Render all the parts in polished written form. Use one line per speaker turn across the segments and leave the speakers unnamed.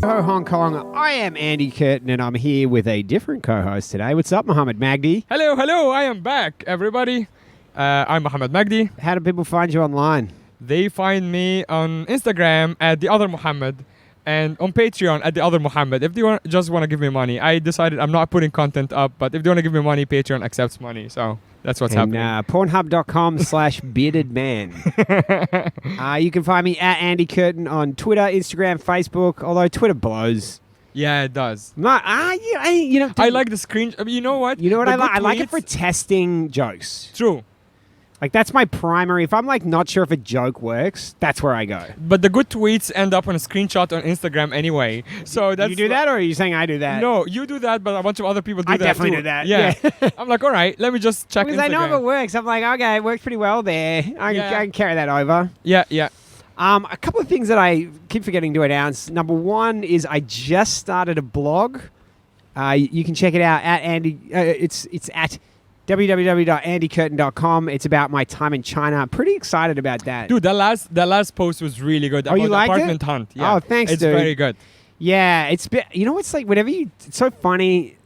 Hello, Hong Kong. I am Andy Curtin, and I'm here with a different co-host today. What's up, Mohammed Magdi?
Hello, I am back, everybody. I'm Mohammed Magdi.
How do people find you online?
They find me on Instagram at the other Mohammed and on Patreon at the other Mohammed. If they just want to give me money, I decided I'm not putting content up, but if they want to give me money, Patreon accepts money. So that's what's happening.
Pornhub.com/beardedman. You can find me at Andy Curtin on Twitter, Instagram, Facebook, although Twitter blows.
Yeah, it does.
I
like the screen. I mean, you know what?
You know what
The
I like?
good
I like it
tweets-
for testing jokes.
True.
Like, that's my primary. If I'm, like, not sure if a joke works, that's where I go.
But the good tweets end up on a screenshot on Instagram anyway. So that's
You do that, or are you saying I do that?
No, you do that, but a bunch of other people do
I
that
definitely
too.
do that.
Yeah. I'm like, all right, let me just check
Because
Instagram.
I know if it works. I'm like, okay, it works pretty well there. I can carry that over.
Yeah.
A couple of things that I keep forgetting to announce. Number one is I just started a blog. You can check it out at Andy. It's at www.andycurtin.com. It's about my time in China. I'm pretty excited about that.
Dude, the last post was really good.
Oh, you
about
liked it?
Apartment Hunt. Yeah.
Oh, thanks,
it's
dude.
very good.
Yeah, it's like whenever it's so funny.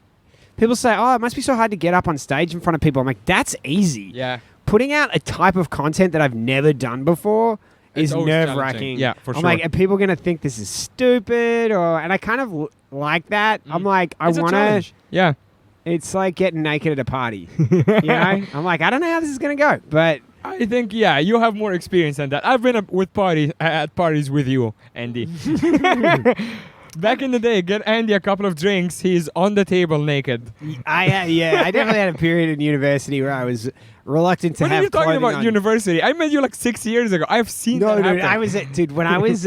People say, "Oh, it must be so hard to get up on stage in front of people." I'm like, that's easy.
Yeah.
Putting out a type of content that I've never done before is
always
nerve-wracking.
challenging. Yeah, for
I'm
sure.
like, are people going to think this is stupid? And I kind of like that. I'm like, I
It's a
want to...
challenge. Yeah.
It's like getting naked at a party. You know? I'm like, I don't know how this is going to go, but...
I think, you have more experience than that. I've been at parties with you, Andy. Back in the day, get Andy a couple of drinks. He's on the table naked.
I definitely had a period in university where I was reluctant to
When
have
are you talking
clothing
about
on.
University? I met you like 6 years ago. I've seen that happen.
When I was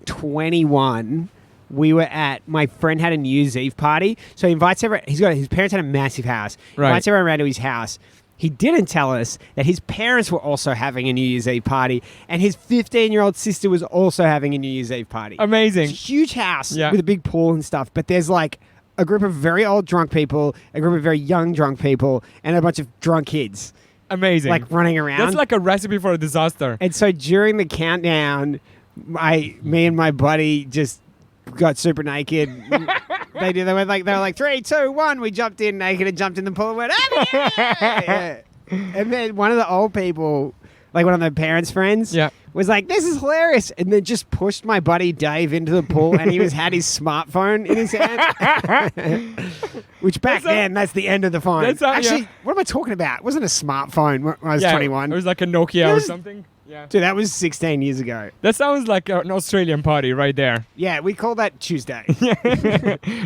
21, we were at, my friend had a New Year's Eve party. So he invites everyone, his parents had a massive house. He
Right.
invites everyone around to his house. He didn't tell us that his parents were also having a New Year's Eve party, and his 15-year-old sister was also having a New Year's Eve party.
Amazing.
It's a huge house
Yeah.
with a big pool and stuff, but there's like a group of very old drunk people, a group of very young drunk people, and a bunch of drunk kids
Amazing.
like running around.
That's like a recipe for a disaster.
And so during the countdown, me and my buddy just got super naked. They were like 3, 2, 1. We jumped in naked and jumped in the pool and went, "Ah, yeah." And then one of the old people, like one of the parents' friends, was like, "This is hilarious," and then just pushed my buddy Dave into the pool, and he had his smartphone in his hand. Which back then, that's the end of the phone. Actually, what am I talking about? It wasn't a smartphone when I was 21.
It was like a Nokia or something. Yeah.
Dude, that was 16 years ago.
That sounds like an Australian party right there.
Yeah, we call that Tuesday.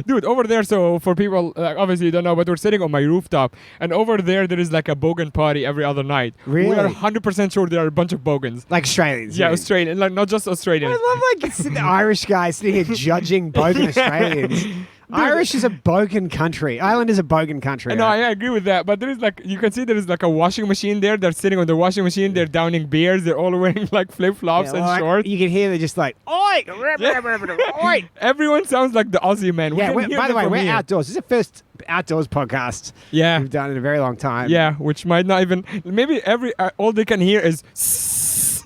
Dude, over there, so for people, obviously you don't know, but we're sitting on my rooftop, and over there is like a bogan party every other night.
Really?
We are 100% sure there are a bunch of bogans.
Like Australians.
Yeah,
right?
Australian, like not just Australians.
I love the Irish guy sitting here judging bogan Australians. Irish is a bogan country. Ireland is a bogan country.
No, I agree with that. But there is you can see there is like a washing machine there. They're sitting on the washing machine. They're downing beers. They're all wearing like flip-flops and shorts.
You can hear they're just like, oi! Oi!
Everyone sounds like the Aussie man.
Yeah, by the way, we're outdoors. This is the first outdoors podcast we've done in a very long time.
Yeah, which might not even... Maybe all they can hear is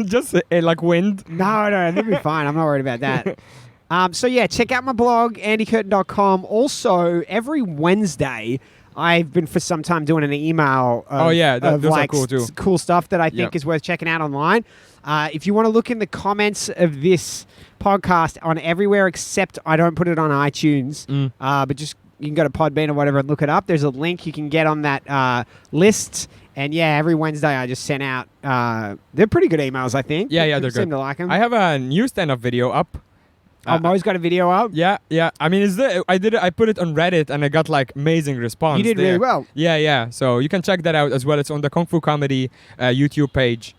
just like wind.
No, it'll be fine. I'm not worried about that. Check out my blog, andycurtin.com. Also, every Wednesday, I've been for some time doing an email of,
those are cool too.
Cool stuff that I think is worth checking out online. If you want to look in the comments of this podcast on everywhere except I don't put it on iTunes, but just you can go to Podbean or whatever and look it up. There's a link you can get on that list. And every Wednesday I just send out, they're pretty good emails, I think.
Yeah,
People
they're good.
seem to like them.
I have a new stand-up video up.
Mo's got a video up?
Yeah. I mean, I put it on Reddit and I got like amazing response.
You did really well.
Yeah. So you can check that out as well. It's on the Kung Fu Comedy YouTube page.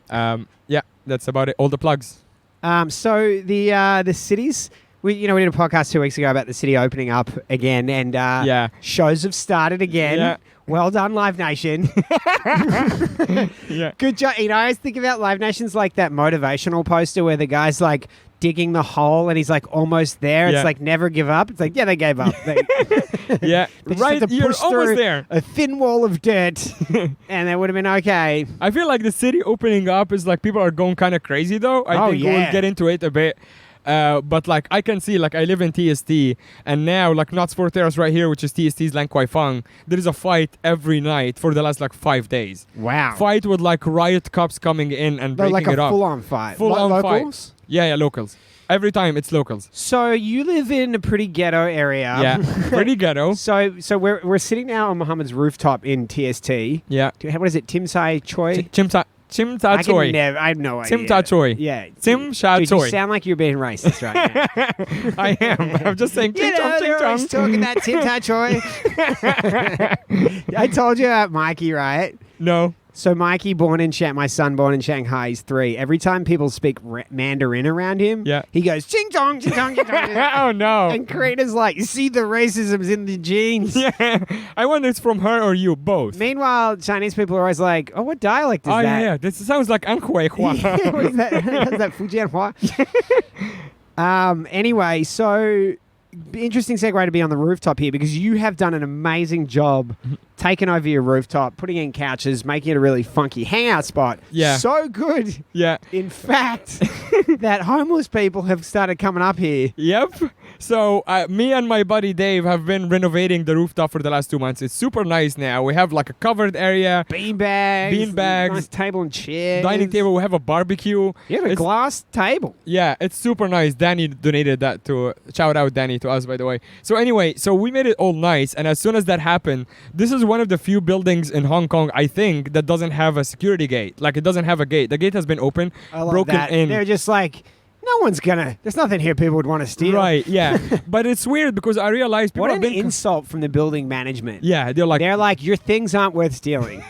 That's about it. All the plugs.
So the cities, we did a podcast 2 weeks ago about the city opening up again, and shows have started again.
Yeah.
Well done, Live Nation.
Yeah.
Good job. I always think about Live Nation's like that motivational poster where the guy's like digging the hole and he's like almost there. It's like never give up. It's like, they gave up.
Yeah, right. You're almost there.
A thin wall of dirt, and they would have been okay.
I feel like the city opening up is like people are going kind of crazy though. I think we'll get into it a bit. But like I can see, like I live in TST, and now like not Sport Terrace right here, which is TST's Lang Kwai Fong. There is a fight every night for the last like 5 days.
Wow.
Fight with like riot cops coming in and breaking
like
it
a
up.
full-on fight.
Full-on
locals?
fight. Yeah, locals. Every time it's locals.
So you live in a pretty ghetto area.
Yeah, pretty ghetto.
So we're sitting now on Mohammed's rooftop in TST.
Yeah.
What is it? Tim Sai Choi?
Chimta Choi.
I have no idea.
Chimta Choi.
Yeah.
Tim Sha
Dude,
Choi.
you sound like you're being racist right now.
I am. I'm just saying
You know, they're always talking that Tim Tai Choi. I told you about Mikey, right?
No.
So Mikey, my son born in Shanghai, he's 3. Every time people speak Mandarin around him,
Yeah.
he goes, ching chong, ching chong, ching chong.
Oh no.
And Karina's like, you see the racism's in the genes.
Yeah. I wonder it's from her or you, both.
Meanwhile, Chinese people are always like, oh, what dialect is
Oh
that?
yeah. This sounds like Anhui Hua.
Yeah, what is that? Is that Fujianhua? Anyway, so interesting segue to be on the rooftop here because you have done an amazing job taking over your rooftop, putting in couches, making it a really funky hangout spot.
Yeah.
So good.
Yeah.
In fact, that homeless people have started coming up here.
Yep. So me and my buddy Dave have been renovating the rooftop for the last 2 months. It's super nice now. We have like a covered area,
Beanbags. Nice table and chairs.
dining table. We have a barbecue.
You have a glass table.
Yeah, it's super nice. Danny donated that to shout out Danny to us, by the way. So anyway, so we made it all nice, and as soon as that happened, this is one of the few buildings in Hong Kong, I think, that doesn't have a security gate. Like it doesn't have a gate. The gate has been open,
I love
broken
that.
in.
They're just like, no one's gonna. There's nothing here people would want to steal.
Right, yeah. But it's weird because I realized people
What
have
an
been
insult from the building management.
yeah, they're like
your things aren't worth stealing.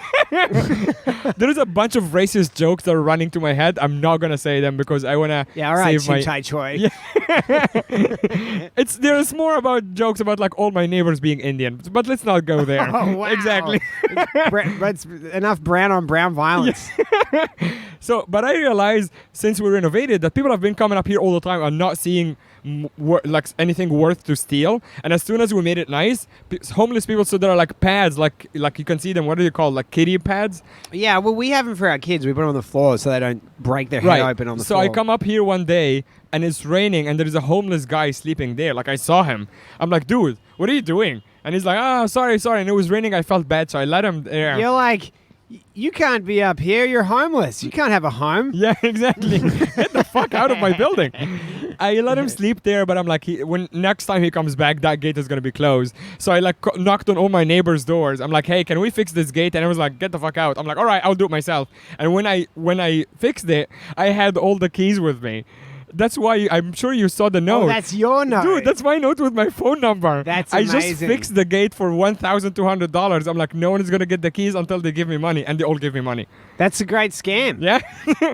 there's a bunch of racist jokes that are running to my head. I'm not gonna say them because I wanna
Yeah, all right,
save my.
Tim Tai Choi.
Yeah. There's more about jokes about like all my neighbors being Indian, but let's not go there.
Oh, wow.
Exactly.
It's enough brown on brown violence.
So, but I realized since we renovated that people have been coming up here all the time and not seeing like anything worth to steal. And as soon as we made it nice, homeless people, so there are like pads, like you can see them. What do you call like kiddie pads?
Yeah, well, we have them for our kids. We put them on the floor so they don't break their head open on the floor.
So I come up here one day and it's raining and there is a homeless guy sleeping there. Like I saw him. I'm like, dude, what are you doing? And he's like, oh, sorry. And it was raining. I felt bad, so I let him there.
You're like, you can't be up here. You're homeless. You can't have a home.
Yeah, exactly. Get the fuck out of my building. I let him sleep there, but I'm like, when next time he comes back, that gate is gonna be closed. So I like knocked on all my neighbors' doors. I'm like, hey, can we fix this gate? And I was like, get the fuck out. I'm like, all right, I'll do it myself. And when I fixed it, I had all the keys with me. That's why I'm sure you saw the note.
Oh, that's your note.
Dude, that's my note with my phone number.
That's
I
amazing.
just fixed the gate for $1,200. I'm like, no one is going to get the keys until they give me money. And they all give me money.
That's a great scam.
Yeah?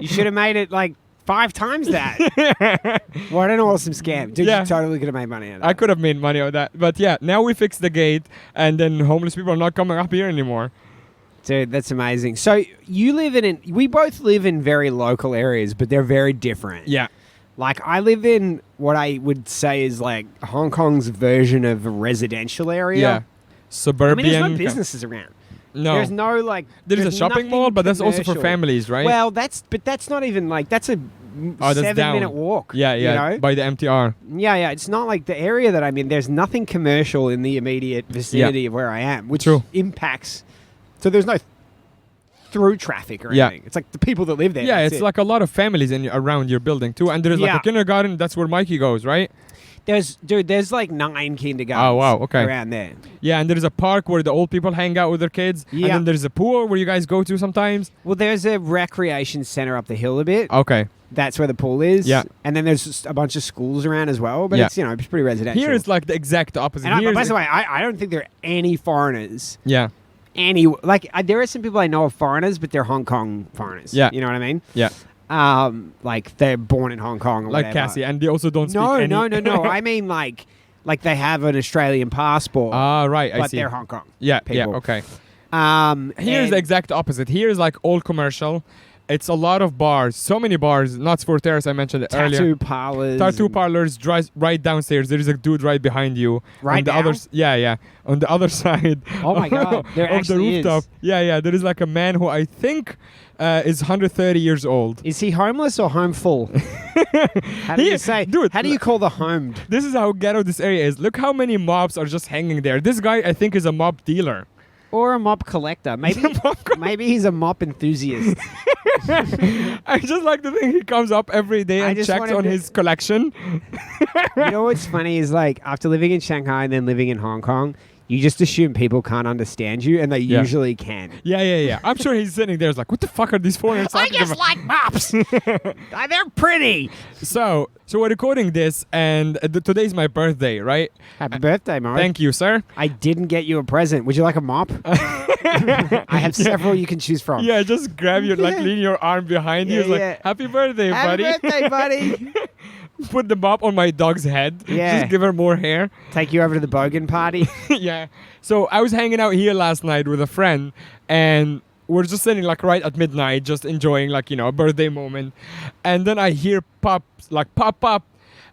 You should have made it like 5 times that. What an awesome scam. Dude,
Yeah.
you totally could have made money on that.
I could have made money on that. But yeah, now we fixed the gate. And then homeless people are not coming up here anymore.
Dude, that's amazing. So you live we both live in very local areas, but they're very different.
Yeah.
Like, I live in what I would say is like Hong Kong's version of a residential area.
Yeah. Suburban.
I mean, there's no businesses around.
No.
There's no, like...
There's a shopping
nothing
mall, but that's also for
commercial.
families, right?
Well, that's not even like... That's a
that's
7-minute
down.
walk.
Yeah,
you know?
by the MTR.
Yeah. It's not like the area that I'm in. There's nothing commercial in the immediate vicinity of where I am, which
True.
impacts... So there's no through traffic or
Yeah.
anything. It's like the people that live there.
Yeah,
that's
it's
it.
like a lot of families around your building too. And there's like
Yeah.
a kindergarten. That's where Mikey goes, right?
There's like 9 kindergartens
Oh, wow, okay.
around there.
Yeah, and there's a park where the old people hang out with their kids.
Yeah.
And then there's a pool where you guys go to sometimes.
Well, there's a recreation center up the hill a bit.
Okay.
That's where the pool is.
Yeah.
And then there's just a bunch of schools around as well. But
Yeah.
it's, it's pretty residential.
Here it's like the exact opposite.
and
Here's
by the way, I don't think there are any foreigners.
yeah.
There are some people I know of foreigners, but they're Hong Kong foreigners.
Yeah.
You know what I mean?
Yeah.
Like they're born in Hong Kong or
Like
whatever.
Cassie. And they also don't speak
No.
any...
I mean like they have an Australian passport,
Ah, right. I
but
see.
they're Hong Kong.
Yeah,
people.
yeah, okay. Here's
and-
the exact opposite. Here is like all commercial. It's a lot of bars, so many bars. Knott's Fort Terrace, I mentioned it earlier.
Tattoo parlors.
Tattoo parlors, right downstairs. There is a dude right behind you.
Right
on the
now?
other, yeah. On the other side.
Oh my God, there
of the
actually
rooftop.
is.
Yeah. There is like a man who I think is 130 years old.
Is he homeless or homeful? How do
He-
you say?
dude,
How do you call the homed?
This is how ghetto this area is. Look how many mobs are just hanging there. This guy, I think, is a mob dealer.
Or a mop collector? Maybe he's a mop enthusiast.
I just like to think he comes up every day
I
and
just
checks
want him
on
to-
his collection.
You know what's funny is like after living in Shanghai and then living in Hong Kong, you just assume people can't understand you, and they
Yeah.
usually can.
Yeah. I'm sure he's sitting there like, what the fuck are these foreigners
I
talking
just
about?
like mops. They're pretty.
So we're recording this, and today's my birthday, right?
Happy birthday, Murray.
Thank you, sir.
I didn't get you a present. Would you like a mop? I have several you can choose from.
Yeah, just grab your, like,
Yeah.
lean your arm behind you.
Yeah,
It's like,
yeah.
happy birthday,
Happy
buddy.
birthday, buddy.
Put the mop on my dog's head.
Yeah.
Just give her more hair.
Take you over to the Bogan party.
Yeah. So I was hanging out here last night with a friend, and we're just sitting like right at midnight, just enjoying like, you know, a birthday moment. And then I hear pops, like pop.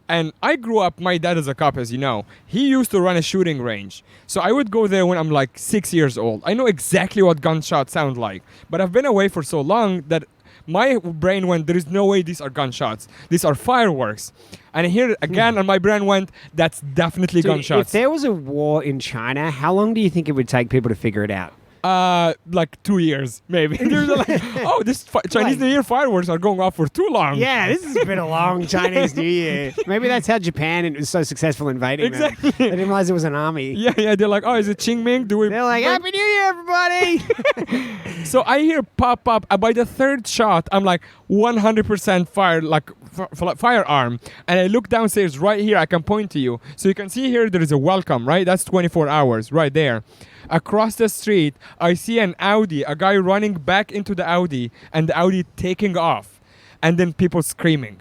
And I grew up, my dad is a cop, as you know. He used to run a shooting range. So I would go there when I'm like 6 years old. I know exactly what gunshots sound like. But I've been away for so long that my brain went, there is no way these are gunshots. These are fireworks. And I hear it again, and my brain went, that's definitely
So
gunshots.
if there was a war in China, how long do you think it would take people to figure it out?
Like 2 years, maybe. They're like, oh, this Chinese
Like-
New Year fireworks are going off for too long.
Yeah, this has been a long Chinese New Year. Maybe that's how Japan was so successful invading
Exactly.
them. They didn't realize it was an army.
Yeah. They're like, oh, is it Qingming? Do we?
They're like, Happy New Year, everybody!
So I hear pop. By the third shot, I'm like 100% fire, like firearm. And I look downstairs right here. I can point to you. So you can see here there is a welcome, right? That's 24 hours right there. Across the street, I see an Audi, a guy running back into the Audi, and the Audi taking off. And then people screaming.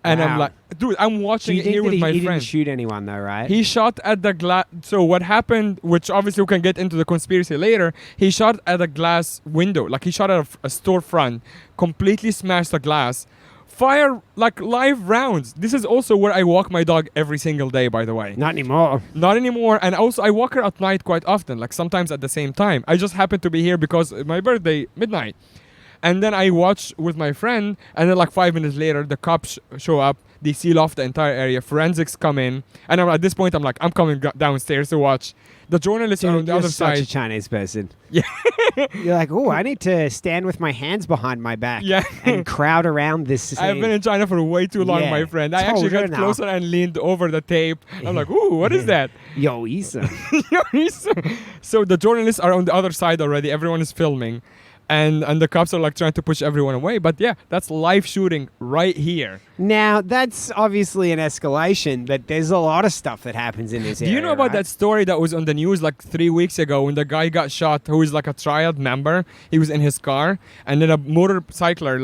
And I'm
Wow.
like, dude, I'm
So
watching
you
it
think
here
that
with my
he
friend.
didn't shoot anyone, though, right?
He shot at the glass. So what happened, which obviously we can get into the conspiracy later, he shot at a glass window. Like he shot at a storefront, completely smashed the glass. Fire like live rounds. This is also where I walk my dog every single day, by the way.
Not anymore.
Not anymore. And also I walk her at night quite often, like sometimes at the same time. I just happen to be here because my birthday, midnight. And then I watch with my friend, and then like 5 minutes later, the cops show up. They seal off the entire area. Forensics come in, and at this point, I'm like, I'm coming downstairs to watch. The journalists are on
Dude,
the
you're
other
such a
side.
Chinese person.
Yeah.
You're like, oh, I need to stand with my hands behind my back
Yeah.
and crowd around this scene.
I've been in China for way too long,
Yeah.
my friend. I actually got
Now.
closer and leaned over the tape. I'm like, ooh, what is that?
Yo, Isa.
So the journalists are on the other side already. Everyone is filming. And the cops are like trying to push everyone away. But yeah, that's live shooting right here.
Now, that's obviously an escalation, but there's a lot of stuff that happens in this
Do
area.
you know about
right?
that story that was on the news like 3 weeks ago when the guy got shot who is like a Triad member? He was in his car and then a motorcycler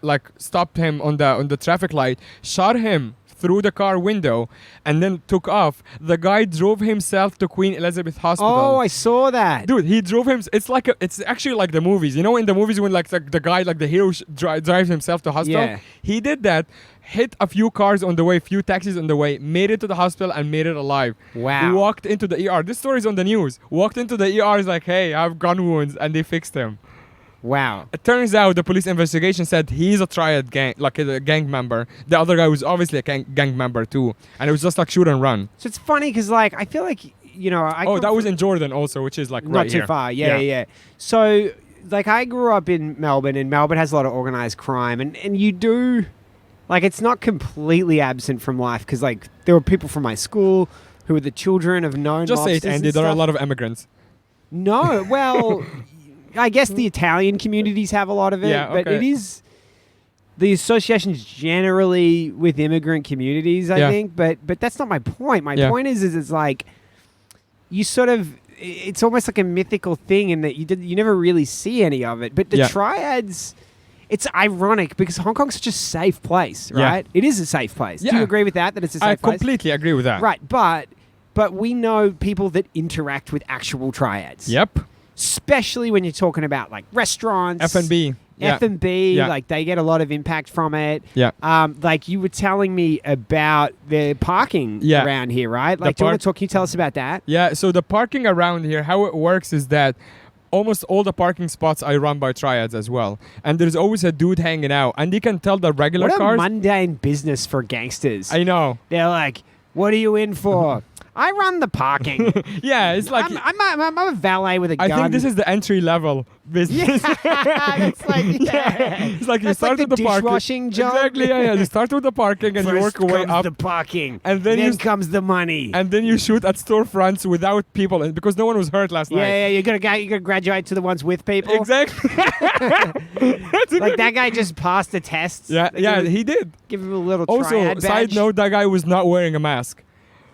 like stopped him on the traffic light, shot him through the car window and then took off. The guy drove himself to Queen Elizabeth Hospital.
Oh, I saw that.
Dude, he drove him. It's actually like the movies. You know, in the movies when like the guy, like the hero, drives himself to hospital.
Yeah.
He did that. Hit a few cars on the way, few taxis on the way, made it to the hospital and made it alive.
Wow.
Walked into the ER. This story is on the news. Walked into the ER, is like, hey, I have gun wounds, and they fixed him.
Wow.
It turns out the police investigation said he's a Triad gang, like a gang member. The other guy was obviously a gang member too, and it was just like shoot and run.
So it's funny because, like, I feel like, you know,
Oh, that was in Jordan also, which is like
not
right
too
here.
far. Yeah. So, like, I grew up in Melbourne, and Melbourne has a lot of organized crime, and you do, like, it's not completely absent from life because, like, there were people from my school who were the children of known
Just say it,
mobsters and
Andy. There are a
stuff.
lot of immigrants.
No, well, I guess the Italian communities have a lot of it,
Yeah,
but
okay.
it is the associations generally with immigrant communities, I
Yeah.
think. But that's not my point. My
Yeah.
point is it's like you sort of, it's almost like a mythical thing in that you never really see any of it. But the
Yeah.
triads, it's ironic because Hong Kong's such a safe place,
Yeah.
right? It is a safe place. Do
Yeah.
you agree with that? That it's a safe
I
place?
completely agree with that.
Right, but we know people that interact with actual triads.
Yep.
Especially when you're talking about like restaurants,
F&B. Yeah.
F&B,
Yeah.
like they get a lot of impact from it.
Yeah.
Like you were telling me about the parking
Yeah.
around here, right? Like, do you want to talk? Can you tell us about that?
Yeah, so the parking around here, how it works is that almost all the parking spots I run by Triads as well. And there's always a dude hanging out. And you can tell the regular
What a
cars.
mundane business for gangsters.
I know.
They're like, what are you in for? I run the parking.
Yeah, it's like...
I'm a valet with a gun.
I think this is the entry level business.
That's like,
It's like you
That's
start
like
with
the
the parking.
dishwashing job.
Exactly, yeah. You start with the parking and you
First
work your way
comes
up.
the parking,
And then
comes the money.
And then you shoot at storefronts without people because no one was hurt last night.
Yeah, you're gonna graduate to the ones with people.
Exactly.
Like that guy just passed the test.
Yeah, he did.
Give him a little
Also,
Triad
side
badge.
note, that guy was not wearing a mask.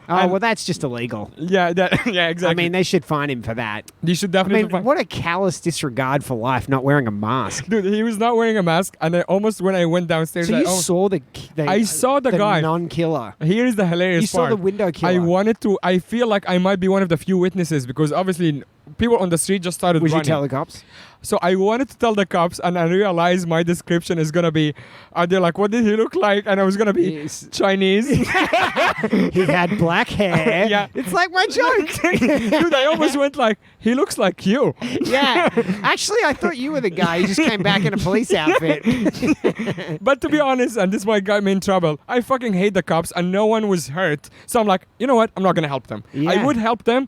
Oh,
and-
well, that's just illegal.
Yeah, exactly.
I mean, they should fine him for that.
you should
I
definitely.
mean, what a callous disregard for life, not wearing a mask.
Dude, he was not wearing a mask, and I almost when I went downstairs,
So you
I
saw the
I saw the guy.
non-killer.
Here is the hilarious
You saw
part.
the window killer.
I wanted to. I feel like I might be one of the few witnesses because obviously people on the street just started
Would you
running.
tell the cops?
So I wanted to tell the cops, and I realized my description is gonna be, they're like, "What did he look like?" And I was gonna be
Yes.
Chinese.
He had black hair.
Yeah.
It's like my joke.
Dude, I almost went like, "He looks like you."
Yeah. Actually, I thought you were the guy. You just came back in a police outfit.
But to be honest, and this might got me in trouble, I fucking hate the cops, and no one was hurt. So I'm like, you know what? I'm not gonna help them.
Yeah.
I would help them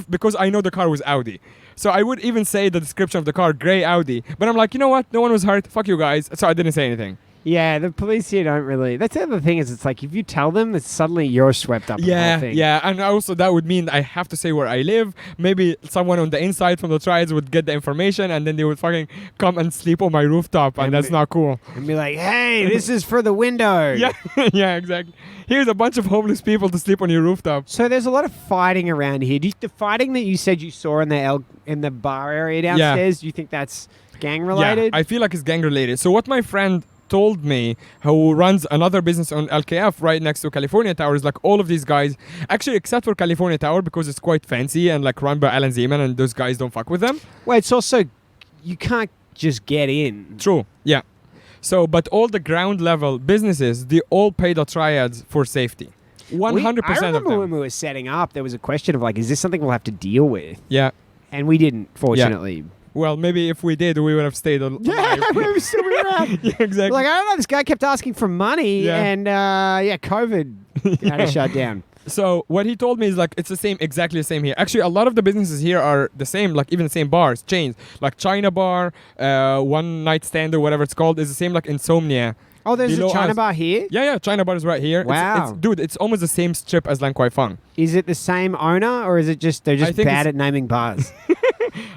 because I know the car was Audi. So I would even say the description of the car, gray Audi. But I'm like, you know what? No one was hurt. Fuck you guys. So I didn't say anything.
Yeah, the police here don't really. That's the other thing is it's like if you tell them, it's suddenly you're swept up in the whole thing.
Yeah, and also that would mean I have to say where I live. Maybe someone on the inside from the Triads would get the information, and then they would fucking come and sleep on my rooftop, and that's not cool.
And be like, hey, this is for the window.
Yeah, yeah, exactly. Here's a bunch of homeless people to sleep on your rooftop.
So there's a lot of fighting around here. The fighting that you said you saw in the bar area downstairs, do you think that's gang related?
Yeah, I feel like it's gang related. So what my friend told me, who runs another business on LKF right next to California Tower, is like all of these guys, actually except for California Tower because it's quite fancy and like run by Alan Zeman, and those guys don't fuck with them.
Well, it's also, you can't just get in.
True, yeah. So, but all the ground level businesses, they all pay the Triads for safety. 100%
I
of
remember
them.
when we were setting up, there was a question of like, is this something we'll have to deal with?
Yeah.
And we didn't, fortunately.
Well, maybe if we did, we would have stayed alive.
Yeah, we were still around.
Yeah, exactly.
Like, I don't know, this guy kept asking for money,
Yeah.
and COVID had to shut down.
So what he told me is like it's the same, exactly the same here. Actually, a lot of the businesses here are the same, like even the same bars, chains, like China Bar, One Night Stand or whatever it's called, is the same like Insomnia.
Oh, there's
Below
a China
us.
bar here?
Yeah, China Bar is right here.
Wow.
Dude, it's almost the same strip as Lan Kwai Fong.
Is it the same owner, or is it just they're
I
just
think
bad
it's-
at naming bars?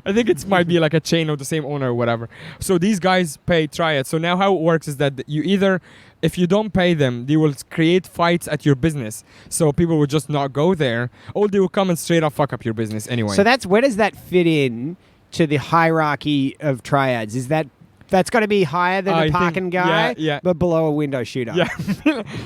I think it might be like a chain of the same owner or whatever. So these guys pay Triad. So now how it works is that you either, if you don't pay them, they will create fights at your business. So people will just not go there, or they will come and straight up fuck up your business anyway.
So where does that fit in to the hierarchy of Triads? Is that's got to be higher than
I
a
think-
parking guy,
yeah.
but below a window shooter?
Yeah,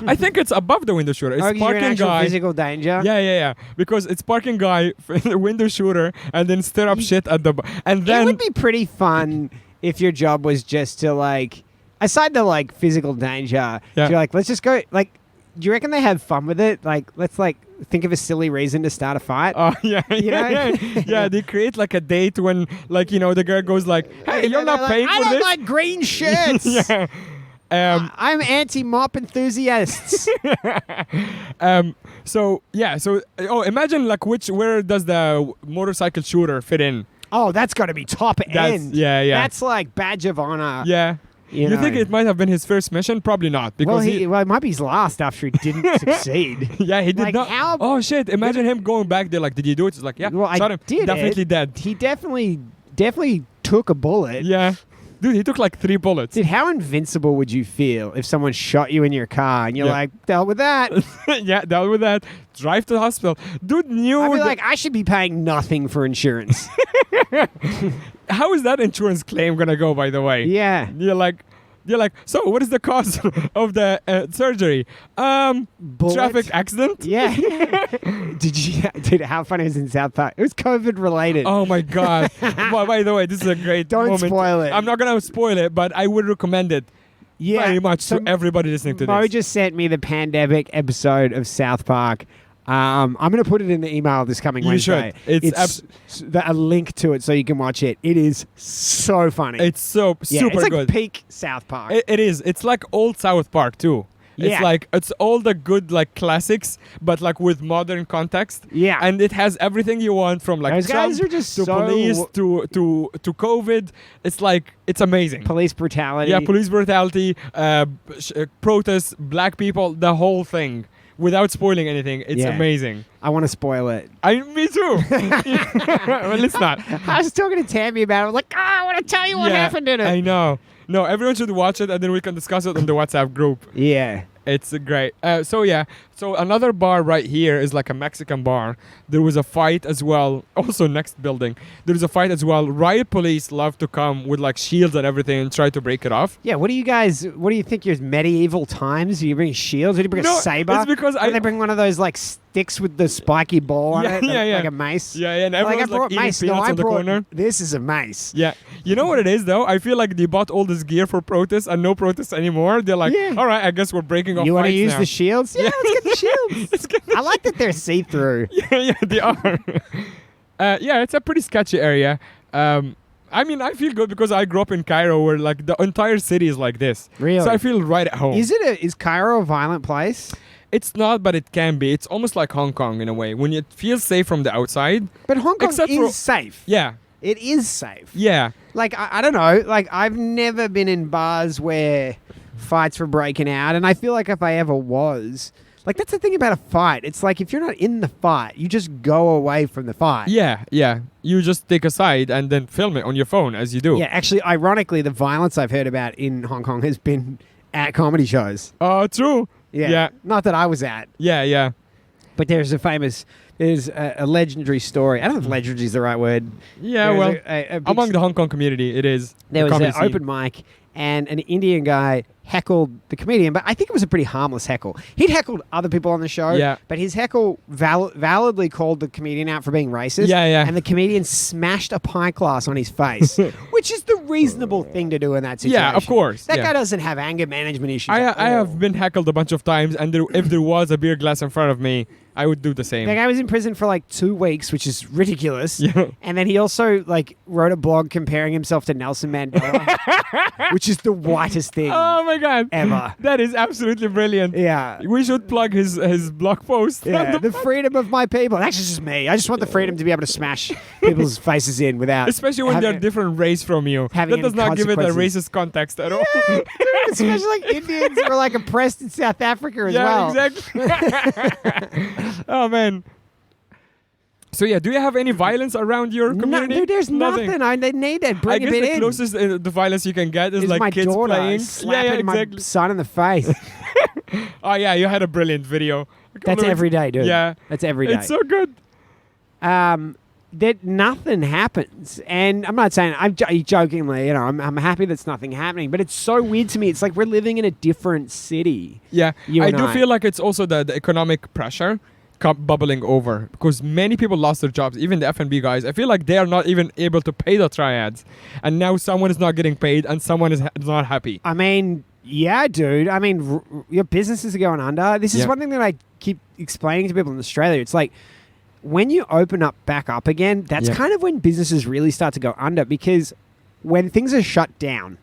I think it's above the window shooter. It's
Oh, 'cause you're in
parking
actual
guy.
physical danger?
Yeah. Because it's parking guy, window shooter, and then stir up shit at the and
It
then
would be pretty fun if your job was just to like, aside the like physical danger,
Yeah.
you're like, let's just go, like, do you reckon they have fun with it? Like, let's like think of a silly reason to start a fight.
yeah,
You know?
yeah. They create like a date when like the girl goes like, "Hey, you're not paying
I
for
don't
this."
like green shirts.
Yeah.
I'm anti-mop enthusiasts.
So imagine like where does the motorcycle shooter fit in?
Oh, that's got to be top end.
yeah.
That's like badge of honor.
Yeah. You think
know.
it might have been his first mission? Probably not, because
Well, it might be his last after he didn't succeed.
yeah, he did
Like,
not.
how-
Oh shit! Imagine him going back there. Like, did you do it? It's like, yeah,
Well, I
shot him.
did
Definitely
it.
dead.
He definitely took a bullet.
Yeah, dude, he took like 3 bullets.
Dude, how invincible would you feel if someone shot you in your car and you're
Yeah.
like, dealt with that?
Yeah, dealt with that. Drive to the hospital. Dude knew.
I'd be
that-
like, I should be paying nothing for insurance.
how is that insurance claim gonna go? By the way,
Yeah.
You're like, They're like, so what is the cause of the surgery?
Bullet?
Traffic accident.
Yeah. Dude, how funny is it in South Park? It was COVID related.
Oh my god! Well, by the way, this is a great
Don't
moment.
spoil it.
I'm not gonna spoil it, but I would recommend it
Yeah.
very much
So
to everybody listening to
Mo
this.
just sent me the pandemic episode of South Park. I'm going to put it in the email this coming
You
Wednesday.
should. It's
a link to it so you can watch it. It is so funny.
It's so
yeah,
super
it's like
good.
peak South Park.
It is. It's like old South Park too.
Yeah.
It's like it's all the good like classics, but like with modern context.
Yeah.
And it has everything you want from like
Those guys
Trump
are just
to
so
police to COVID. It's like it's amazing.
Police brutality.
Yeah, police brutality, protests, black people, the whole thing. Without spoiling anything, it's
Yeah.
amazing.
I want to spoil it.
Me too. Well, let's not.
I was talking to Tammy about it. I was like, I want to tell you what
Yeah,
happened in it.
I know. No, everyone should watch it, and then we can discuss it on the WhatsApp group.
Yeah.
It's great. So another bar right here is like a Mexican bar. There was a fight as well. Also next building, there was a fight as well. Riot police love to come with like shields and everything and try to break it off.
Yeah, what do you think you're medieval times? Do you bring shields? Do you bring a saber?
It's because
Or they bring one of those like sticks with the spiky ball on it,
Yeah.
like a mace.
Yeah, and
Like I
everyone's
brought
eating
mace. No,
peanuts
I
on the
brought.
corner.
This is a mace.
Yeah, you know what it is though? I feel like they bought all this gear for protests and no protests anymore. They're like,
Yeah.
all right, I guess we're breaking off.
You want to
fights
use
now.
the shields? Yeah, let's get the shields.
Let's get the
I like that they're see-through.
yeah, they are. Yeah, it's a pretty sketchy area. I mean, I feel good because I grew up in Cairo, where like the entire city is like this.
Really?
So I feel right at home.
Is Cairo a violent place?
It's not, but it can be. It's almost like Hong Kong in a way, when it feels safe from the outside.
But Hong Kong
Except
is
for-
safe.
Yeah,
It is safe.
yeah.
Like, I don't know. Like, I've never been in bars where fights were breaking out. And I feel like if I ever was, like, that's the thing about a fight. It's like if you're not in the fight, you just go away from the fight.
Yeah. You just take a side and then film it on your phone as you do.
Yeah, actually, ironically, the violence I've heard about in Hong Kong has been at comedy shows.
True.
Yeah.
Yeah.
Not that I was at,
Yeah.
but there's a legendary story. I don't know if legendary is the right word.
Yeah,
There was
well,
a big
among the Hong Kong community, it is.
There was
the
an
comedy scene.
open mic, and an Indian guy heckled the comedian, but I think it was a pretty harmless heckle. He'd heckled other people on the show,
Yeah.
but his heckle validly called the comedian out for being racist.
Yeah.
And the comedian smashed a pint glass on his face, which is the reasonable thing to do in that situation.
Yeah, of course.
That
yeah.
guy doesn't have anger management issues.
I
at all.
have been heckled a bunch of times, and if there was a beer glass in front of me, I would do the same.
That guy was in prison for like 2 weeks, which is ridiculous.
Yeah.
And then he also like wrote a blog comparing himself to Nelson Mandela, which is the whitest thing
Oh my god.
ever.
That is absolutely brilliant.
Yeah.
We should plug his blog post.
Yeah, the freedom of my people. That's just me. I just want the freedom to be able to smash people's faces in without.
Especially when they're different race from you.
having
That does
any
not give it a
consequences.
racist context at all.
Dude, especially like Indians who were like oppressed in South Africa as well.
exactly. Oh man. So yeah, do you have any violence around your
No,
community?
dude, there's nothing. They need that.
I
Bring a
guess
bit
the
in.
closest the violence you can get is like
my
kids
daughter
playing.
slapping my
exactly.
son in the face.
Oh yeah, you had a brilliant video.
That's every day, dude.
Yeah.
That's every day.
It's so good.
That nothing happens, and I'm not saying I'm jokingly. You know, I'm happy that's nothing happening, but it's so weird to me. It's like we're living in a different city.
Yeah,
You
I
and
do
I.
feel like it's also the economic pressure bubbling over, because many people lost their jobs, even the F&B guys. I feel like they are not even able to pay the triads, and now someone is not getting paid and someone is not happy.
I mean, yeah, dude. I mean, your businesses are going under. This is
Yeah.
one thing that I keep explaining to people in Australia. It's like when you open up back up again, that's
Yeah.
kind of when businesses really start to go under, because when things are shut down,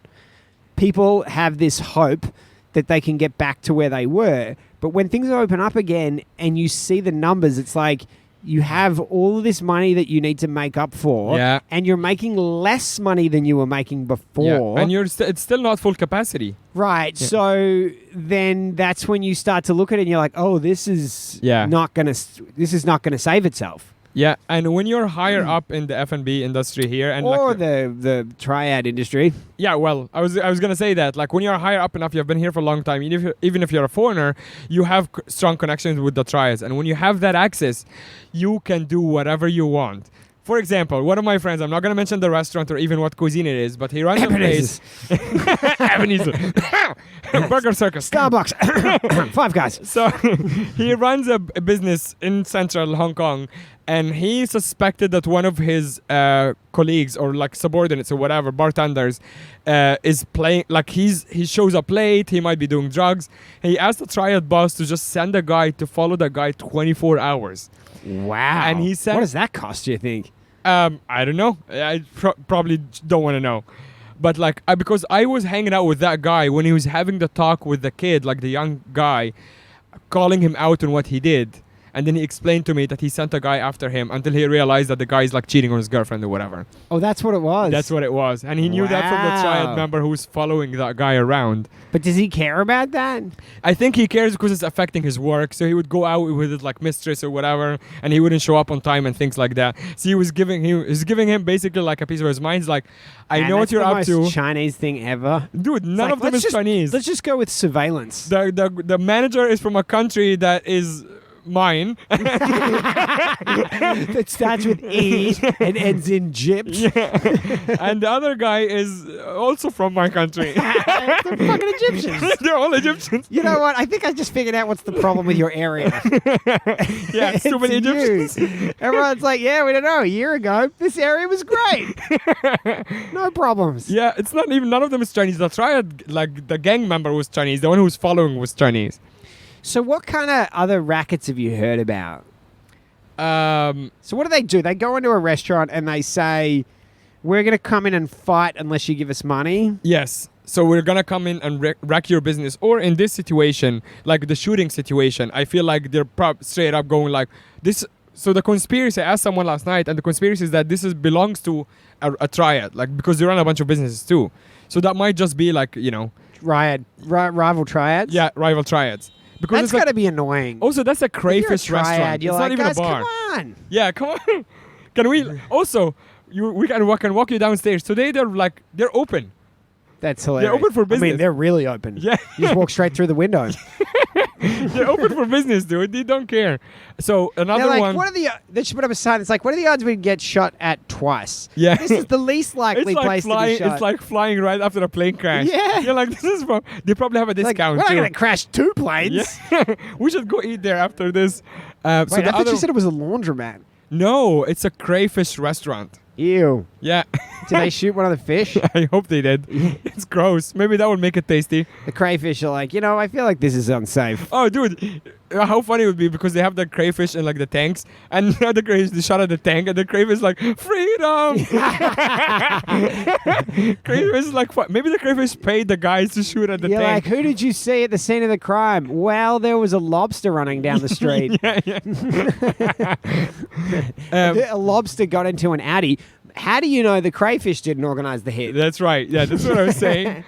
people have this hope that they can get back to where they were. But when things open up again and you see the numbers, it's like you have all of this money that you need to make up for,
Yeah.
and you're making less money than you were making before.
Yeah. And it's still not full capacity.
Right.
Yeah.
So then that's when you start to look at it and you're like, oh, this is
Yeah.
not gonna save itself.
Yeah, and when you're higher up in the F&B industry here, and
Or
like,
the triad industry.
yeah, well, I was gonna say that, like, when you're higher up enough, you've been here for a long time. Even if you're a foreigner, you have strong connections with the triads, and when you have that access, you can do whatever you want. For example, one of my friends, I'm not going to mention the restaurant or even what cuisine it is, but he runs a place. Ebenezer. Burger Circus.
Starbucks. Five Guys.
So he runs a business in central Hong Kong, and he suspected that one of his colleagues or like subordinates or whatever, bartenders, is playing, like he shows up late, he might be doing drugs. He asked the Triad boss to just send a guy to follow the guy 24 hours.
Wow.
And he said,
what does that cost, do you think?
I don't know. I probably don't want to know. But like, because I was hanging out with that guy when he was having the talk with the kid, like the young guy, calling him out on what he did. And then he explained to me that he sent a guy after him until he realized that the guy is like cheating on his girlfriend or whatever.
Oh, that's what it was.
That's what it was. And he knew that from the Triad member who's following that guy around.
But does he care about that?
I think he cares because it's affecting his work. So he would go out with his like mistress or whatever, and he wouldn't show up on time and things like that. So he was giving him basically like a piece of his mind. He's like, I know what you're up to.
That's the most Chinese thing ever.
Dude, none of them is Chinese.
Let's just go with surveillance.
The manager is from a country that is mine.
That starts with E and ends in gyps.
Yeah. And the other guy is also from my country.
They're fucking Egyptians.
They're all Egyptians.
You know what? I think I just figured out what's the problem with your area.
Yeah, it's too many Egyptians.
Everyone's like, yeah, we don't know. A year ago, this area was great. No problems.
Yeah, it's not even, none of them is Chinese. The Triad, like the gang member was Chinese. The one who was following was Chinese.
So what kind of other rackets have you heard about? So what do? They go into a restaurant and they say, we're going to come in and fight unless you give us money?
Yes. So we're going to come in and wreck your business. Or in this situation, like the shooting situation, I feel like they're straight up going like this. So the conspiracy, I asked someone last night, and the conspiracy is that this belongs to a Triad, like because they run a bunch of businesses too. So that might just be like, you know.
Rival Triads?
Yeah, rival Triads. Because
that's got to be annoying.
Also, that's a crayfish restaurant.
You're
it's
like,
not even
guys,
a bar.
come on.
Yeah, come on. Can we also? We can walk you downstairs. Today they're open.
That's hilarious.
They're open for business.
I mean, they're really open.
Yeah.
You just walk straight through the window.
They're open for business, dude. They don't care. So another one.
What are they should put up a sign. It's like, what are the odds we get shot at twice?
Yeah.
This is the least likely place to be shot.
It's like flying right after a plane crash.
Yeah.
You're like, this is they probably have a discount.
We're not
too.
going to crash two planes.
Yeah. We should go eat there after this.
Wait, I thought you said it was a laundromat.
No, it's a crayfish restaurant.
Ew.
Yeah.
Did they shoot one of the fish?
I hope they did. It's gross. Maybe that would make it tasty.
The crayfish are like, I feel like this is unsafe.
Oh, dude. How funny it would be because they have the crayfish in like the tanks, and the crayfish, they shot at the tank, and the crayfish is like, freedom! Crayfish is like, maybe the crayfish paid the guys to shoot at the
You're
tank.
like, who did you see at the scene of the crime? Well, there was a lobster running down the street.
Yeah.
A lobster got into an Audi. How do you know the crayfish didn't organize the hit?
That's right. Yeah, that's what I was saying.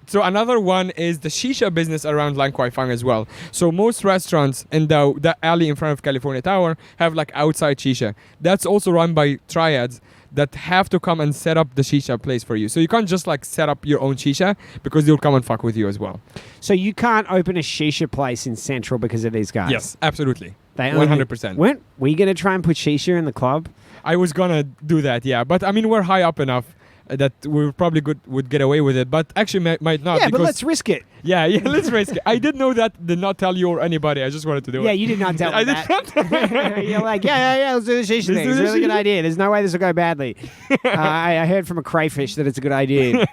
So another one is the shisha business around Lan Kwai Fang as well. So most restaurants in the alley in front of California Tower have like outside shisha. That's also run by Triads that have to come and set up the shisha place for you. So you can't just like set up your own shisha because they'll come and fuck with you as well.
So you can't open a shisha place in Central because of these guys?
Yes, absolutely.
They
100%.
Were you going to try and put shisha in the club?
I was gonna do that, yeah. But I mean, we're high up enough that we probably would get away with it. But actually might not.
Yeah, but let's risk it.
Yeah, let's risk it. I did know that, did not tell you or anybody. I just wanted to do it.
Yeah, you did not tell me that. You're like, yeah, let's do the shisha thing. It's a really good idea. There's no way this will go badly. I heard from a crayfish that it's a good idea.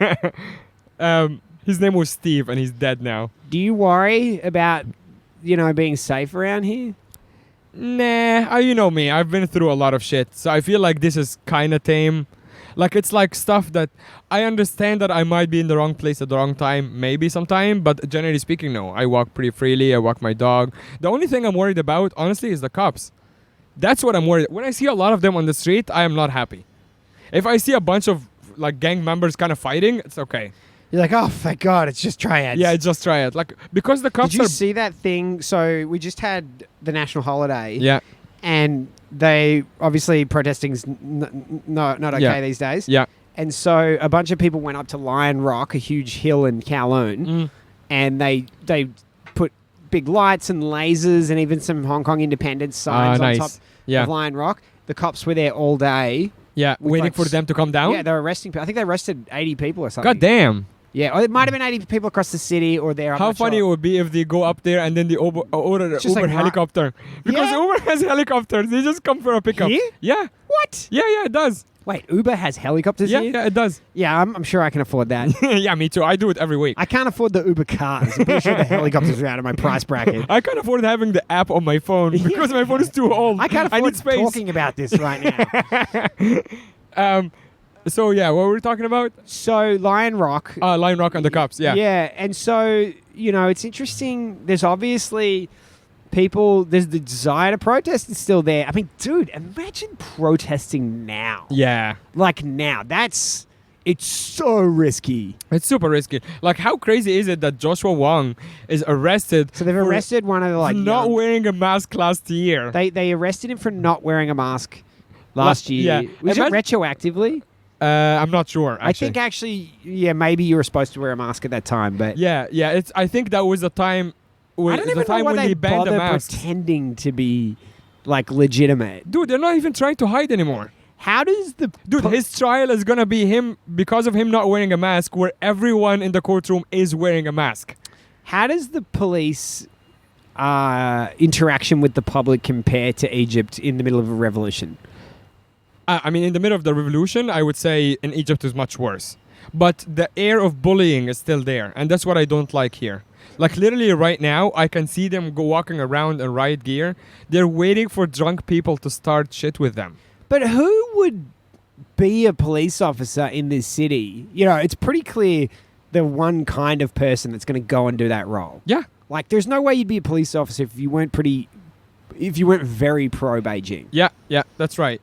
His name was Steve, and he's dead now.
Do you worry about, being safe around here?
Nah, you know me. I've been through a lot of shit, so I feel like this is kind of tame. Like, it's like stuff that I understand that I might be in the wrong place at the wrong time, maybe sometime, but generally speaking, no. I walk pretty freely. I walk my dog. The only thing I'm worried about, honestly, is the cops. That's what I'm worried. When I see a lot of them on the street, I am not happy. If I see a bunch of like gang members kind of fighting, it's okay.
You're like, oh, thank God, it's just Triads.
Yeah, just try it. Like, because the cops
Did you see that thing? So we just had the national holiday.
Yeah.
And they obviously protesting's not okay these days.
Yeah.
And so a bunch of people went up to Lion Rock, a huge hill in Kowloon, and they put big lights and lasers and even some Hong Kong independence signs on top of Lion Rock. the cops were there all day.
Yeah,
with,
waiting
like,
for them to come down.
Yeah, they were arresting people. I think they arrested 80 people or something.
God damn.
Yeah, or it might have been 80 people across the city or there. I'm
How
not
funny it
sure.
would be if they go up there and then they order an
Just
Uber
like
helicopter. Because
Yeah.
Uber has helicopters. They just come for a pickup.
Here?
Yeah.
What?
Yeah, it does.
Wait, Uber has helicopters
Yeah,
here?
yeah, it does.
Yeah, I'm sure I can afford that.
Yeah, me too. I do it every week.
I can't afford the Uber cars. I'm pretty sure the helicopters are out of my price bracket.
I can't afford having the app on my phone because my phone is too old.
I can't
I
afford
need space.
talking about this right now.
So yeah, what were we talking about?
So Lion Rock.
Lion Rock and the Cops. Yeah.
Yeah, and so, it's interesting. There's obviously people, there's the desire to protest is still there. I mean, dude, imagine protesting now.
Yeah.
Like now. It's so risky.
It's super risky. Like, how crazy is it that Joshua Wong is arrested?
So they've
for
arrested one of the
not wearing a mask last year.
They arrested him for not wearing a mask last year.
yeah.
Was it
Imagine-
retroactively?
I'm not sure. Actually.
I think actually, maybe you were supposed to wear a mask at that time, but
Yeah. I think that was the time.
I don't even know why
when
they
he banned the
bother
masks.
pretending to be like legitimate.
Dude, they're not even trying to hide anymore.
How does the
Dude, his trial is gonna be him because of him not wearing a mask, where everyone in the courtroom is wearing a mask.
How does the police interaction with the public compare to Egypt in the middle of a revolution?
I mean, in the middle of the revolution, I would say in Egypt is much worse. But the air of bullying is still there, and that's what I don't like here. Like, literally right now, I can see them walking around in riot gear. They're waiting for drunk people to start shit with them.
But who would be a police officer in this city? It's pretty clear the one kind of person that's going to go and do that role.
Yeah.
Like, there's no way you'd be a police officer if you weren't very pro Beijing.
Yeah, that's right.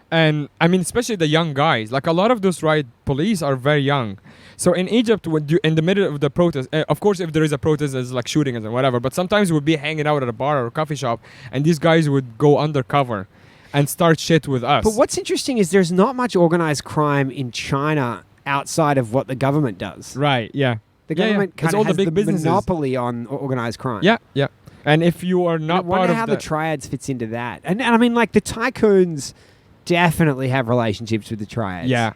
And I mean, especially the young guys. Like, a lot of those riot police are very young. So in Egypt, in the middle of the protest, of course, if there is a protest, there's like shootings and whatever. But sometimes we'd be hanging out at a bar or a coffee shop, and these guys would go undercover and start shit with us.
But what's interesting is there's not much organized crime in China outside of what the government does.
Right, yeah.
The government
It's
kind
all
of
the
has
big
the
businesses.
monopoly on organized crime.
Yeah. And if you are
I
not
wonder
part of
how the triads fits into that. And I mean, like, the tycoons definitely have relationships with the triads.
Yeah.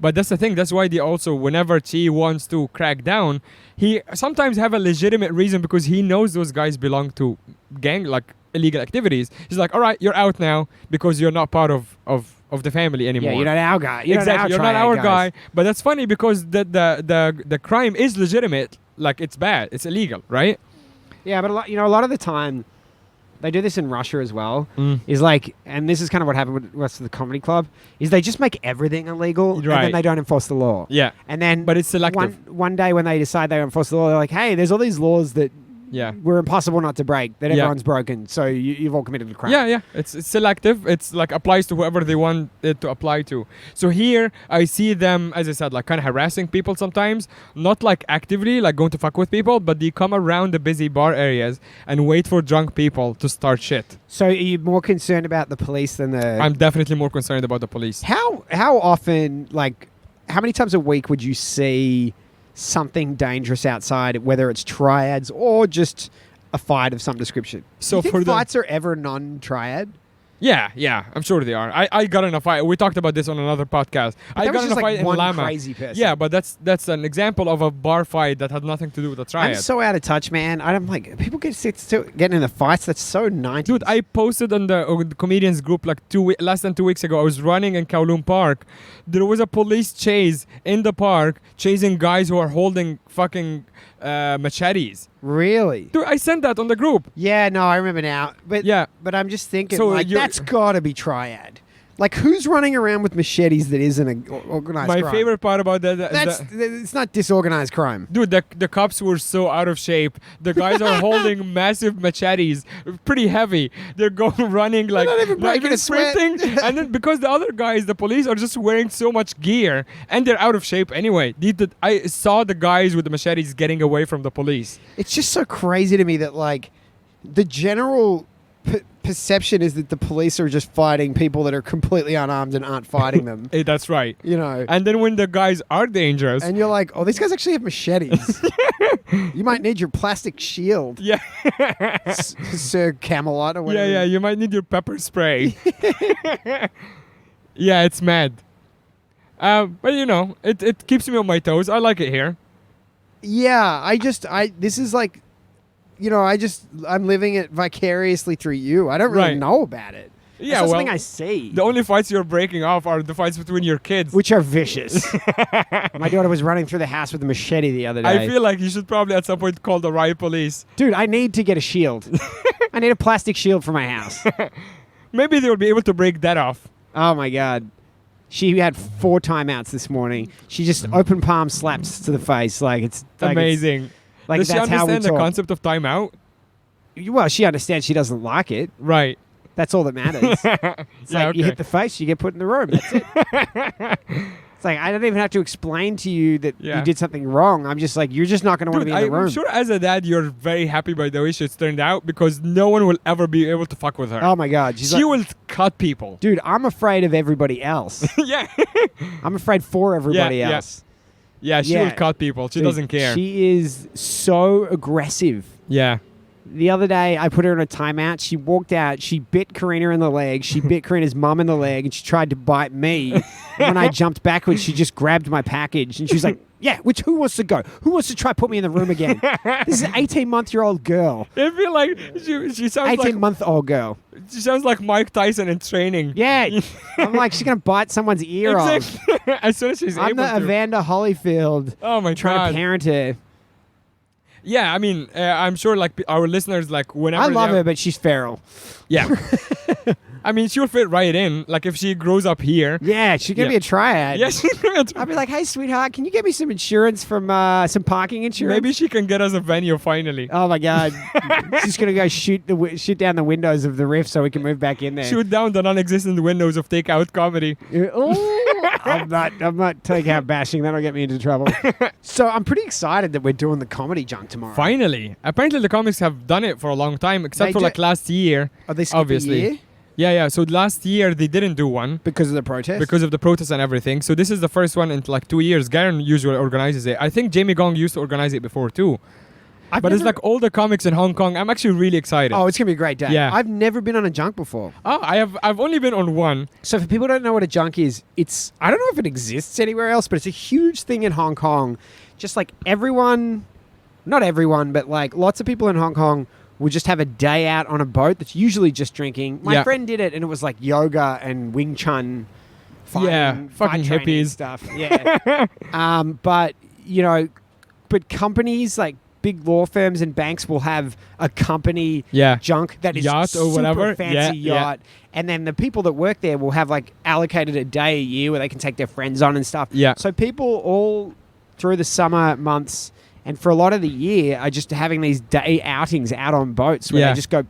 But that's the thing. That's why they also, whenever Chi wants to crack down, he sometimes have a legitimate reason because he knows those guys belong to illegal activities. He's like, all right, you're out now because you're not part of the family anymore.
Yeah, you're not our guy.
You're not our guy. But that's funny because the crime is legitimate. Like, it's bad. It's illegal, right?
Yeah, but a lot of the time, they do this in Russia as well.
Mm.
Is like, and this is kind of what happened with the rest of the comedy club, is they just make everything illegal and
Right.
then they don't enforce the law.
Yeah.
And then,
But it's selective.
One day when they decide they enforce the law, they're like, hey, there's all these laws that
Yeah.
were impossible not to break, that
Yeah.
everyone's broken, so you've all committed a crime.
Yeah. It's selective. It's like applies to whoever they want it to apply to. So here I see them, as I said, like kind of harassing people sometimes, not like actively like going to fuck with people, but they come around the busy bar areas and wait for drunk people to start shit.
So are you more concerned about the police than the...
I'm definitely more concerned about the police.
How often, like, how many times a week would you see something dangerous outside, whether it's triads or just a fight of some description?
So
Do you think
for the-
fights are ever non-triad?
Yeah, I'm sure they are. I got in a fight. We talked about this on another podcast.
But
I
that
got
was
in
just
a fight
like
in
one
Lama.
crazy person.
Yeah, but that's an example of a bar fight that had nothing to do with a
I'm
triad.
so out of touch, man. I'm like, people still getting in the fights. That's so 90s.
Dude, I posted on the comedians group like less than 2 weeks ago. I was running in Kowloon Park. There was a police chase in the park chasing guys who are holding fucking machetes.
Really?
Dude, I sent that on the group.
Yeah, no, I remember now. But
Yeah.
but I'm just thinking,
So
like,
you're-
that's got to be triad. Like, who's running around with machetes that isn't an organized
My
crime?
favorite part about that
It's not disorganized crime.
dude, the cops were so out of shape. The guys are holding massive machetes, pretty heavy. They're going running like
not even breaking a sweat.
sprinting, and then because the other guys, the police, are just wearing so much gear and they're out of shape anyway. I saw the guys with the machetes getting away from the police.
It's just so crazy to me that, like, the general perception is that the police are just fighting people that are completely unarmed and aren't fighting them.
That's right.
You know.
And then when the guys are dangerous,
And you're like, oh, these guys actually have machetes. You might need your plastic shield,
Yeah.
Sir Camelot or whatever.
Yeah, you might need your pepper spray. Yeah, it's mad. But you know, it keeps me on my toes. I like it here.
Yeah, this is like, you know, I'm living it vicariously through you. I don't really
Right.
know about it.
Yeah,
That's
well,
something I see.
the only fights you're breaking off are the fights between your kids.
Which are vicious. My daughter was running through the house with a machete the other day.
I feel like you should probably at some point call the riot police.
Dude, I need to get a shield. I need a plastic shield for my house.
Maybe they will be able to break that off.
Oh my God. She had 4 timeouts this morning. She just open palm slaps to the face. Like it's
Amazing.
Like
Does she
that's how we
understand the
talk.
concept of timeout?
Well, she understands she doesn't like it.
Right.
That's all that matters. It's like you hit the face, you get put in the room. That's it. It's like I don't even have to explain to you that
Yeah.
you did something wrong. I'm just like, you're just not going to want to
Dude,
be in the room.
I'm sure as a dad you're very happy by the way she's turned out because no one will ever be able to fuck with her.
Oh my God. She's
She
like,
will cut people.
dude, I'm afraid of everybody else.
Yeah.
I'm afraid for everybody
Yeah, yeah.
else.
Yeah, she
Yeah.
will cut people. She
Dude,
doesn't care.
She is so aggressive.
Yeah.
The other day, I put her in a timeout. She walked out. She bit Karina in the leg. She bit Karina's mum in the leg, and she tried to bite me. And when I jumped backwards, she just grabbed my package, and she was like, yeah, who wants to go? Who wants to try put me in the room again? This is an 18-month-old girl.
I feel like she sounds like
18-month-old girl.
she sounds like Mike Tyson in training.
Yeah. I'm like, she's going to bite someone's ear off.
Exactly. As soon as she's
I'm
able
the
to.
Evander Holyfield
Oh my
trying
god.
to parent her.
Yeah, I mean, I'm sure like our listeners like whenever
I love
they
her, but she's feral.
Yeah. I mean, she'll fit right in. Like if she grows up here.
Yeah, she's going to
Yeah.
be a triad.
Yes.
I'll be like, hey, sweetheart, can you get me some insurance from some parking insurance?
Maybe she can get us a venue finally.
Oh my God, she's gonna go shoot down the windows of the Rift so we can move back in there.
Shoot down the non-existent windows of takeout comedy.
I'm not takeout bashing. That'll get me into trouble. So I'm pretty excited that we're doing the comedy junk tomorrow.
Finally. Apparently the comics have done it for a long time, except
They
for
do-
like last year.
Are they skipping
Obviously.
a year
Yeah. So last year they didn't do one
because of the protest?
because of the protests and everything. So this is the first one in like 2 years. Garen usually organizes it. I think Jamie Gong used to organize it before too. But it's like all the comics in Hong Kong. I'm actually really excited.
oh, it's gonna be a great day.
Yeah.
I've never been on a junk before.
Oh, I've only been on one.
So for people who don't know what a junk is, I don't know if it exists anywhere else, but it's a huge thing in Hong Kong. Just like not everyone, but like lots of people in Hong Kong will just have a day out on a boat that's usually just drinking. My
Yeah.
friend did it, and it was like yoga and Wing Chun.
Yeah,
fight
fucking
training
hippies.
stuff. Yeah. But you know, companies like big law firms and banks will have a company
Yeah.
junk that is
Yacht or
super
whatever.
fancy
Yeah, yeah.
yacht. And then the people that work there will have like allocated a day a year where they can take their friends on and stuff.
Yeah.
So people all through the summer months and for a lot of the year are just having these day outings out on boats where
Yeah.
they just go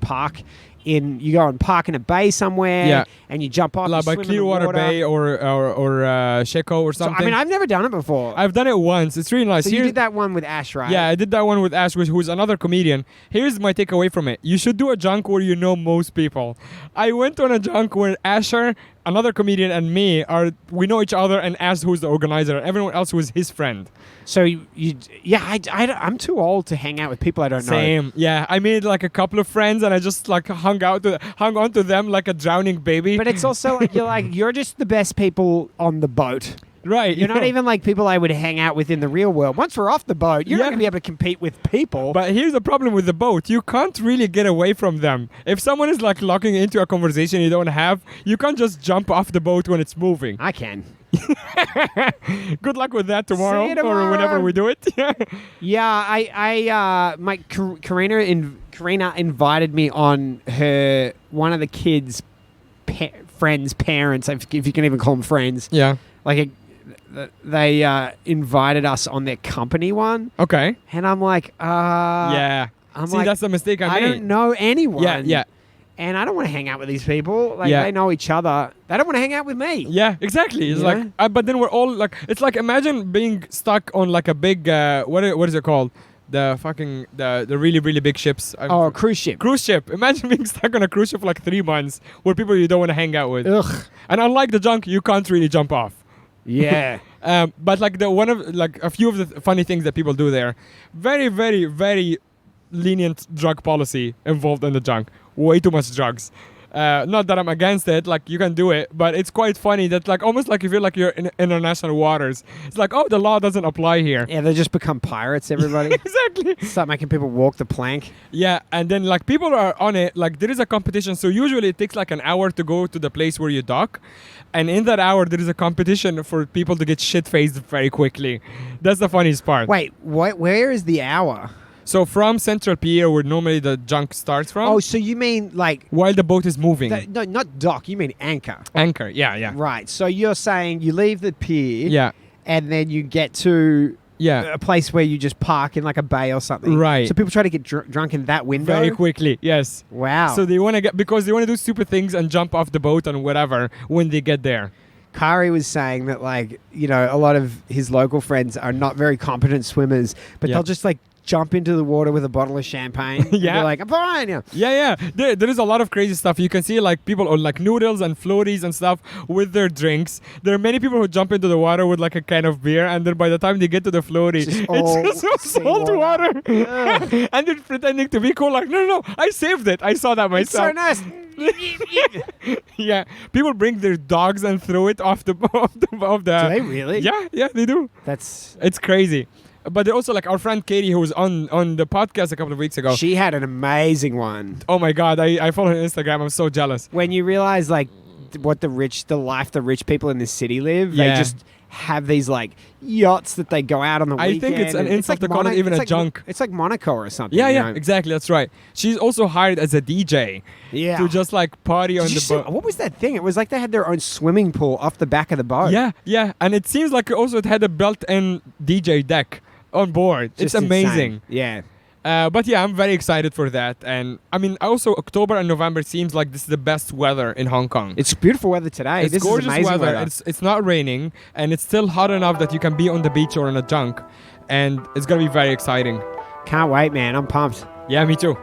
you go and park in a bay somewhere
Yeah.
and you jump off.
Like
you
by
swim in the
Clearwater
water.
Bay or Sheko or
So,
something.
I mean, I've never done it before.
I've done it once. It's really nice.
So you
Here's-
did that one with Ash, right?
Yeah, I did that one with Ash, who's another comedian. Here's my takeaway from it. You should do a junk where you know most people. I went on a junk where Asher, another comedian, and me we know each other, and Ash, who's the organizer. Everyone else was his friend.
So I'm too old to hang out with people I don't know.
Same. Yeah, I made like a couple of friends, and I just like hung on to them like a drowning baby.
But it's also like you're just the best people on the boat.
right.
You're not even like people I would hang out with in the real world. Once we're off the boat, you're not
Yeah.
going to be able to compete with people.
But here's the problem with the boat. You can't really get away from them. If someone is like locking into a conversation you don't have, you can't just jump off the boat when it's moving.
I can.
Good luck with that tomorrow,
See you tomorrow.
or whenever we do it.
Yeah, Karina invited me on one of the kids' friends' parents, if you can even call them friends.
Yeah.
They invited us on their company one,
Okay.
and I'm like,
Yeah.
I'm
See,
like,
that's the mistake I
I
made.
don't know anyone.
Yeah.
And I don't want to hang out with these people. Like,
Yeah.
they know each other. They don't want to hang out with me.
Yeah, exactly. It's
Yeah.
like, but then we're all like, it's like imagine being stuck on like a big, what is it called? The fucking the really really big ships.
Oh, a cruise ship.
Cruise ship. Imagine being stuck on a cruise ship for like 3 months with people you don't want to hang out with.
Ugh.
And unlike the junk, you can't really jump off.
Yeah.
But like a few of the funny things that people do there, very, very, very lenient drug policy involved in the junk. Way too much drugs. Not that I'm against it, like you can do it, but it's quite funny that like almost like you feel like you're in international waters. It's like, oh, the law doesn't apply here.
Yeah, they just become pirates, everybody.
Exactly.
Start making people walk the plank.
Yeah, and then like people are on it, like there is a competition, so usually it takes like an hour to go to the place where you dock, and in that hour there is a competition for people to get shit-faced very quickly. That's the funniest part.
Wait, what? Where is the hour?
So from Central Pier, where normally the junk starts from,
Oh, so you mean like...
while the boat is moving.
No, not dock. You mean anchor.
Anchor, yeah.
Right. So you're saying you leave the pier...
Yeah.
And then you get to...
Yeah.
A place where you just park in like a bay or something.
Right.
So people try to get drunk in that window?
Very quickly, yes.
Wow.
So they want to get, because they want to do stupid things and jump off the boat and whatever when they get there.
Kari was saying that, like, you know, a lot of his local friends are not very competent swimmers, but they'll just like jump into the water with a bottle of champagne.
Yeah.
They're like, I'm fine.
Yeah. There is a lot of crazy stuff. You can see like people on like noodles and floaties and stuff with their drinks. There are many people who jump into the water with like a can of beer, and then by the time they get to the floaty, it's just salt water. And they're pretending to be cool. Like, no, I saved it. I saw that myself.
It's so nice.
Yeah, people bring their dogs and throw it off the
Do they really?
Yeah, they do. It's crazy. But also like our friend Katie, who was on the podcast a couple of weeks ago.
She had an amazing one.
Oh my God, I follow her on Instagram. I'm so jealous.
When you realize like what the life the rich people in this city live, they just have these like yachts that they go out on the weekend.
I think it's an insult to call it even a junk.
It's like Monaco or something.
Yeah, exactly. That's right. She's also hired as a DJ.
Yeah.
To just like party on the boat.
What was that thing? It was like they had their own swimming pool off the back of the boat.
Yeah. And it seems like also it had a built-in DJ deck on board. It's amazing.
Insane. Yeah.
But yeah, I'm very excited for that. And I mean, also October and November seems like this is the best weather in Hong Kong.
It's beautiful weather today.
It's
this
gorgeous
is amazing
weather. It's not raining, and it's still hot enough that you can be on the beach or on a junk, and it's gonna be very exciting.
Can't wait, man. I'm pumped.
Yeah, me too.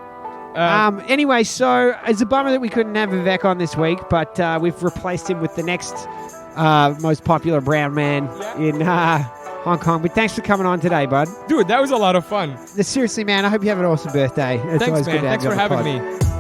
Anyway, so it's a bummer that we couldn't have Vivek on this week, but we've replaced him with the next most popular brown man in Hong Kong. But thanks for coming on today, bud.
Dude, that was a lot of fun.
Seriously, man, I hope you have an awesome birthday. It's
Thanks, man. Thanks for having me.